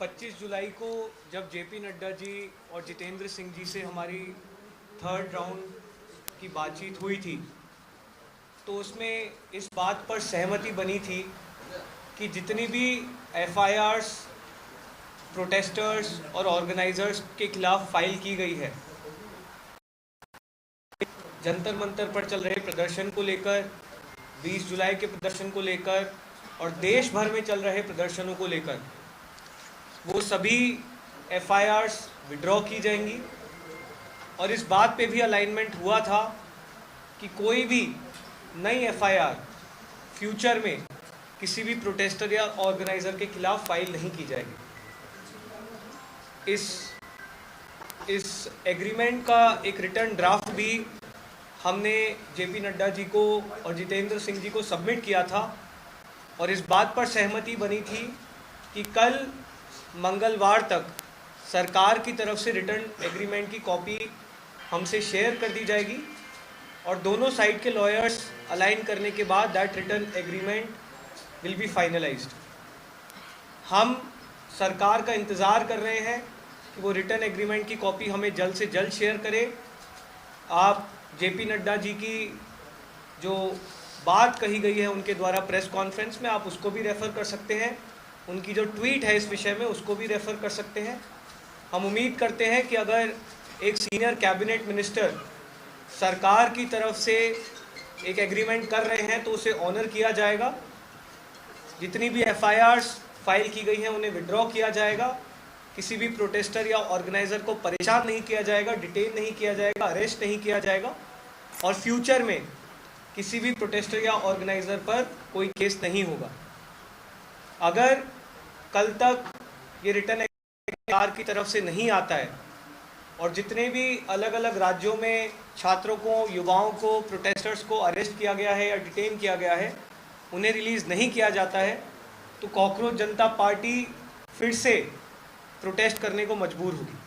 25 जुलाई को जब जेपी नड्डा जी और जितेंद्र सिंह जी से हमारी थर्ड राउंड की बातचीत हुई थी, तो उसमें इस बात पर सहमति बनी थी कि जितनी भी एफआईआर्स प्रोटेस्टर्स और ऑर्गेनाइजर्स के खिलाफ फाइल की गई है, जंतर मंतर पर चल रहे प्रदर्शन को लेकर, 20 जुलाई के प्रदर्शन को लेकर और देश भर में चल रहे प्रदर्शनों को लेकर, वो सभी एफआईआर्स विड्रॉ की जाएंगी। और इस बात पे भी अलाइनमेंट हुआ था कि कोई भी नई एफआईआर फ्यूचर में किसी भी प्रोटेस्टर या ऑर्गेनाइजर के खिलाफ फाइल नहीं की जाएगी। इस एग्रीमेंट का एक रिटर्न ड्राफ्ट भी हमने जेपी नड्डा जी को और जितेंद्र सिंह जी को सबमिट किया था और इस बात पर सहमति बनी थी कि कल मंगलवार तक सरकार की तरफ से रिटर्न एग्रीमेंट की कॉपी हमसे शेयर कर दी जाएगी और दोनों साइड के लॉयर्स अलाइन करने के बाद that return agreement will be finalised. हम सरकार का इंतज़ार कर रहे हैं कि वो रिटर्न एग्रीमेंट की कॉपी हमें जल्द से जल्द शेयर करें। आप जेपी नड्डा जी की जो बात कही गई है उनके द्वारा प्रेस कॉन्फ्रेंस में, आप उसको भी रेफ़र कर सकते हैं। उनकी जो ट्वीट है इस विषय में उसको भी रेफ़र कर सकते हैं। हम उम्मीद करते हैं कि अगर एक सीनियर कैबिनेट मिनिस्टर सरकार की तरफ से एक एग्रीमेंट कर रहे हैं तो उसे ऑनर किया जाएगा। जितनी भी एफआईआर्स फाइल की गई हैं उन्हें विड्रॉ किया जाएगा। किसी भी प्रोटेस्टर या ऑर्गेनाइज़र को परेशान नहीं किया जाएगा, डिटेन नहीं किया जाएगा, अरेस्ट नहीं किया जाएगा और फ्यूचर में किसी भी प्रोटेस्टर या ऑर्गेनाइज़र पर कोई केस नहीं होगा। अगर कल तक ये रिटर्न सरकार की तरफ से नहीं आता है और जितने भी अलग अलग राज्यों में छात्रों को, युवाओं को, प्रोटेस्टर्स को अरेस्ट किया गया है या डिटेन किया गया है, उन्हें रिलीज़ नहीं किया जाता है, तो कॉकरोच जनता पार्टी फिर से प्रोटेस्ट करने को मजबूर होगी।